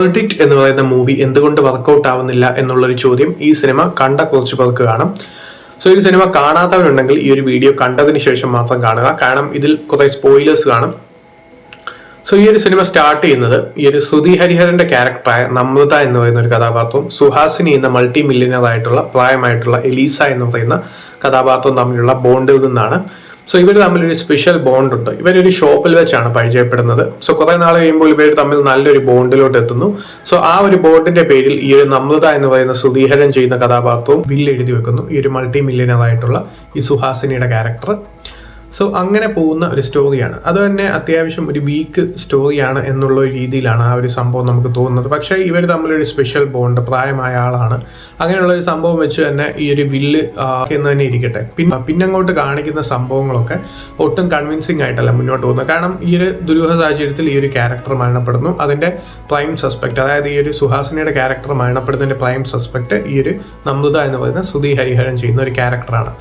Verdict എന്ന് പറയുന്ന movie എന്തുകൊണ്ട് വർക്കൗട്ട് ആവുന്നില്ല എന്നുള്ളൊരു ചോദ്യം ഈ സിനിമ കണ്ട കുറച്ച് പേർക്ക് കാണും. സോ ഈ സിനിമ കാണാത്തവരുണ്ടെങ്കിൽ ഈ ഒരു വീഡിയോ കണ്ടതിന് ശേഷം മാത്രം കാണുക, കാരണം ഇതിൽ കുറെ സ്പോയിലേഴ്സ് കാണും. സോ ഈ ഒരു സിനിമ സ്റ്റാർട്ട് ചെയ്യുന്നത് ഈ ഒരു ശ്രുതി ഹരിഹരന്റെ ക്യാരക്ടറായ നമ്രത എന്ന് പറയുന്ന ഒരു കഥാപാത്രവും സുഹാസിനി എന്ന മൾട്ടി മില്യനർ ആയിട്ടുള്ള പ്രായമായിട്ടുള്ള എലീസ എന്ന് പറയുന്ന കഥാപാത്രവും തമ്മിലുള്ള ബോണ്ടിൽ നിന്നാണ്. സോ ഇവർ തമ്മിലൊരു സ്പെഷ്യൽ ബോണ്ട് ഉണ്ട്. ഇവരൊരു ഷോപ്പിൽ വെച്ചാണ് പരിചയപ്പെടുന്നത്. സോ കുറെ നാൾ കഴിയുമ്പോൾ ഇവർ തമ്മിൽ നല്ലൊരു ബോണ്ടിലോട്ട് എത്തുന്നു. സോ ആ ഒരു ബോണ്ടിന്റെ പേരിൽ ഈ ഒരു നമ്രത എന്ന് പറയുന്ന ശ്രുതിഹരൻ ചെയ്യുന്ന കഥാപാത്രവും ബില്ല് എഴുതി വെക്കുന്നു ഈ ഒരു മൾട്ടി മില്യനർ ആയിട്ടുള്ള ഈ സുഹാസിനിയുടെ ക്യാരക്ടർ. സോ അങ്ങനെ പോകുന്ന ഒരു സ്റ്റോറിയാണ്. അത് തന്നെ അത്യാവശ്യം ഒരു വീക്ക് സ്റ്റോറിയാണ് എന്നുള്ള ഒരു രീതിയിലാണ് ആ ഒരു സംഭവം നമുക്ക് തോന്നുന്നത്. പക്ഷേ ഇവർ തമ്മിലൊരു സ്പെഷ്യൽ ബോണ്ട്, പ്രായമായ ആളാണ്, അങ്ങനെയുള്ള ഒരു സംഭവം വെച്ച് തന്നെ ഈ ഒരു വില്ല് എന്ന് തന്നെ ഇരിക്കട്ടെ. പിന്നങ്ങോട്ട് കാണിക്കുന്ന സംഭവങ്ങളൊക്കെ ഒട്ടും കൺവിൻസിങ് ആയിട്ടല്ല മുന്നോട്ട് പോകുന്നത്. കാരണം ഈ ഒരു ദുരൂഹ സാഹചര്യത്തിൽ ഈ ഒരു ക്യാരക്ടർ മരണപ്പെടുന്നു. അതിന്റെ പ്രൈം സസ്പെക്ട്, അതായത് ഈ ഒരു സുഹാസിനിയുടെ ക്യാരക്ടർ മരണപ്പെടുന്നതിന്റെ പ്രൈം സസ്പെക്ട് ഈ ഒരു നമ്രത എന്ന് പറയുന്ന ശ്രുതി ഹരിഹരൻ ചെയ്യുന്ന ഒരു ക്യാരക്ടറാണ്.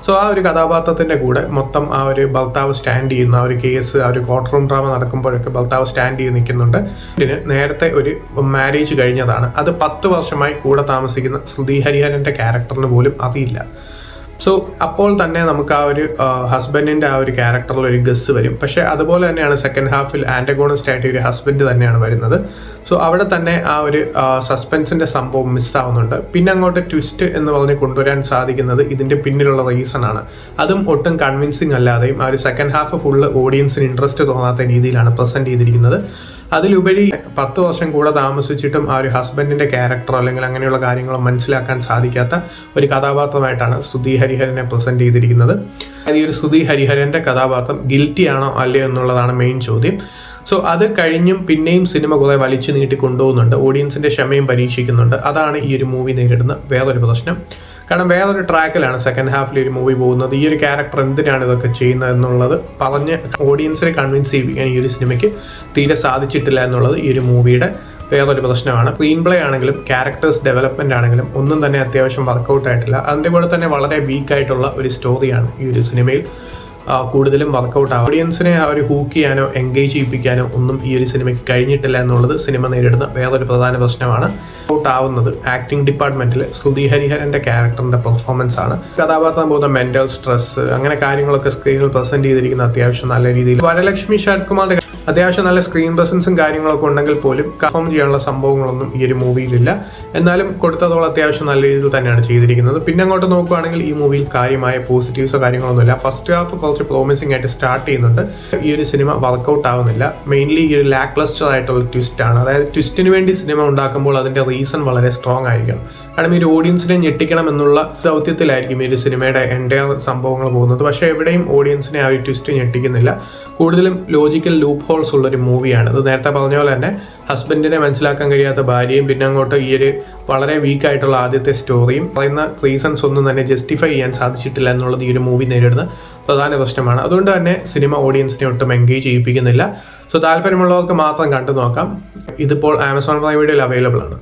സോ ആ ഒരു കഥാപാത്രത്തിന്റെ കൂടെ മൊത്തം ആ ഒരു ഭർത്താവ് സ്റ്റാൻഡ് ചെയ്യുന്ന ആ ഒരു കേസ്, ആ ഒരു കോർട്ട് റൂം ഡ്രാമ നടക്കുമ്പോഴൊക്കെ ഭർത്താവ് സ്റ്റാൻഡ് ചെയ്ത് നിൽക്കുന്നുണ്ട്. ഇതിന് നേരത്തെ ഒരു മാരേജ് കഴിഞ്ഞതാണ്. അത് 10 വർഷമായി കൂടെ താമസിക്കുന്ന ശ്രുതി ഹരിഹരന്റെ ക്യാരക്ടറിന് പോലും അറിയില്ല. സോ അപ്പോൾ തന്നെ നമുക്ക് ആ ഒരു ഹസ്ബൻഡിന്റെ ആ ഒരു ക്യാരക്ടറിൽ ഒരു ഗസ് വരും. പക്ഷെ അതുപോലെ തന്നെയാണ് സെക്കൻഡ് ഹാഫിൽ ആന്റഗോണിസ്റ്റ് ആയിട്ട് ഒരു ഹസ്ബൻഡ് തന്നെയാണ് വരുന്നത്. സോ അവിടെ തന്നെ ആ ഒരു സസ്പെൻസിന്റെ സംഭവം മിസ്സാവുന്നുണ്ട്. പിന്നെ അങ്ങോട്ട് ട്വിസ്റ്റ് എന്ന് പറഞ്ഞ് കൊണ്ടുവരാൻ സാധിക്കുന്നത് ഇതിന്റെ പിന്നിലുള്ള റീസൺ ആണ്. അതും ഒട്ടും കൺവിൻസിങ് അല്ലാതെയും ആ ഒരു സെക്കൻഡ് ഹാഫ് ഫുള്ള് ഓഡിയൻസിന് ഇൻട്രസ്റ്റ് തോന്നാത്ത രീതിയിലാണ് പ്രസന്റ് ചെയ്തിരിക്കുന്നത്. അതിലുപരി 10 വർഷം കൂടെ താമസിച്ചിട്ടും ആ ഒരു ഹസ്ബൻഡിന്റെ ക്യാരക്ടർ അല്ലെങ്കിൽ അങ്ങനെയുള്ള കാര്യങ്ങൾ മനസ്സിലാക്കാൻ സാധിക്കാത്ത ഒരു കഥാപാത്രമായിട്ടാണ് ശ്രുതി ഹരിഹരനെ പ്രസന്റ് ചെയ്തിരിക്കുന്നത്. അതായത് ഈ ഒരു ശ്രുതി ഹരിഹരന്റെ കഥാപാത്രം ഗിൽറ്റി ആണോ അല്ലയോ എന്നുള്ളതാണ് മെയിൻ ചോദ്യം. സോ അത് കഴിഞ്ഞും പിന്നെയും സിനിമ കുറെ വലിച്ചു നീട്ടി കൊണ്ടുപോകുന്നുണ്ട്, ഓഡിയൻസിന്റെ ക്ഷമയും പരീക്ഷിക്കുന്നുണ്ട്. അതാണ് ഈ ഒരു മൂവി നേരിടുന്ന വേറൊരു പ്രശ്നം. കാരണം വേറൊരു ട്രാക്കിലാണ് സെക്കൻഡ് ഹാഫിൽ ഒരു മൂവി പോകുന്നത്. ഈ ഒരു ക്യാരക്ടർ എന്തിനാണ് ഇതൊക്കെ ചെയ്യുന്നത് എന്നുള്ളത് പറഞ്ഞ് ഓഡിയൻസിനെ കൺവിൻസ് ചെയ്യിപ്പിക്കാൻ ഈ ഒരു സിനിമയ്ക്ക് തീരെ സാധിച്ചിട്ടില്ല എന്നുള്ളത് ഈ ഒരു മൂവിയുടെ വേറൊരു പ്രശ്നമാണ്. സ്ക്രീൻ പ്ലേ ആണെങ്കിലും ക്യാരക്ടേഴ്സ് ഡെവലപ്മെന്റ് ആണെങ്കിലും ഒന്നും തന്നെ അത്യാവശ്യം വർക്കൗട്ട് ആയിട്ടില്ല. അതിൻ്റെ കൂടെ തന്നെ വളരെ വീക്കായിട്ടുള്ള ഒരു സ്റ്റോറിയാണ് ഈ ഒരു സിനിമയിൽ കൂടുതലും വർക്കൗട്ട് ആവും. ഓഡിയൻസിനെ ആ ഒരു ഹൂക്ക് ചെയ്യാനോ എൻഗേജ് ചെയ്യിപ്പിക്കാനോ ഒന്നും ഈ ഒരു സിനിമയ്ക്ക് കഴിഞ്ഞിട്ടില്ല എന്നുള്ളത് സിനിമ നേരിടുന്ന വേറൊരു പ്രധാന പ്രശ്നമാണ്. വർക്കൗട്ട് ആവുന്നത് ആക്ടിംഗ് ഡിപ്പാർട്ട്മെന്റിൽ ശ്രുതി ഹരിഹരന്റെ ക്യാരക്ടറിന്റെ പെർഫോമൻസ് ആണ്. കഥാപാത്രം പോകുന്ന മെന്റൽ സ്ട്രെസ് അങ്ങനെ കാര്യങ്ങളൊക്കെ സ്ക്രീനിൽ പ്രസന്റ് ചെയ്തിരിക്കുന്ന അത്യാവശ്യം നല്ല രീതിയിൽ. വരലക്ഷ്മി ശരത് കുമാറിന്റെ അത്യാവശ്യം നല്ല സ്ക്രീൻ പ്രസൻസും കാര്യങ്ങളൊക്കെ ഉണ്ടെങ്കിൽ പോലും പെർഫോം ചെയ്യാനുള്ള സംഭവങ്ങളൊന്നും ഈ ഒരു മൂവിയിലില്ല. എന്നാലും കൊടുത്തതോളം അത്യാവശ്യം നല്ല രീതിയിൽ തന്നെയാണ് ചെയ്തിരിക്കുന്നത്. പിന്നെ അങ്ങോട്ട് നോക്കുകയാണെങ്കിൽ ഈ മൂവിയിൽ കാര്യമായ പോസിറ്റീവ്സോ കാര്യങ്ങളൊന്നുമില്ല. ഫസ്റ്റ് ഹാഫ് കുറച്ച് പ്രോമിസിംഗ് ആയിട്ട് സ്റ്റാർട്ട് ചെയ്യുന്നുണ്ട്. ഈ ഒരു സിനിമ വർക്കൗട്ട് ആവുന്നില്ല. മെയിൻലി ഈ ഒരു ലാക്ക് ലസ്റ്റർ ആയിട്ടുള്ള ട്വിസ്റ്റ് ആണ്. അതായത് ട്വിസ്റ്റിന് വേണ്ടി സിനിമ ഉണ്ടാക്കുമ്പോൾ അതിന്റെ റീസൺ വളരെ സ്ട്രോങ് ആയിരിക്കണം. കാരണം ഈ ഒരു ഓഡിയൻസിനെ ഞെട്ടിക്കണം എന്നുള്ള ദൗത്യത്തിലായിരിക്കും ഈ ഒരു സിനിമയുടെ എൻ്റയർ സംഭവങ്ങൾ പോകുന്നത്. പക്ഷേ എവിടെയും ഓഡിയൻസിനെ ആ ഒരു ട്വിസ്റ്റ് ഞെട്ടിക്കുന്നില്ല. കൂടുതലും ലോജിക്കൽ ലൂപ്പ് ഹോൾസ് ഉള്ളൊരു മൂവിയാണ്. ഇത് നേരത്തെ പറഞ്ഞ പോലെ തന്നെ ഹസ്ബൻഡിനെ മനസ്സിലാക്കാൻ കഴിയാത്ത ഭാര്യയും പിന്നെ അങ്ങോട്ട് ഈ ഒരു വളരെ വീക്കായിട്ടുള്ള ആദ്യത്തെ സ്റ്റോറിയും പറയുന്ന റീസൺസ് ഒന്നും തന്നെ ജസ്റ്റിഫൈ ചെയ്യാൻ സാധിച്ചിട്ടില്ല എന്നുള്ളത് ഈ ഒരു മൂവി നേരിടുന്ന പ്രധാന പ്രശ്നമാണ്. അതുകൊണ്ട് തന്നെ സിനിമ ഓഡിയൻസിനെ ഒട്ടും എൻഗേജ് ചെയ്യിപ്പിക്കുന്നില്ല. സോ താല്പര്യമുള്ളവർക്ക് മാത്രം കണ്ടു നോക്കാം. ഇതിപ്പോൾ ആമസോൺ പ്രൈം വീഡിയോയിൽ അവൈലബിൾ ആണ്.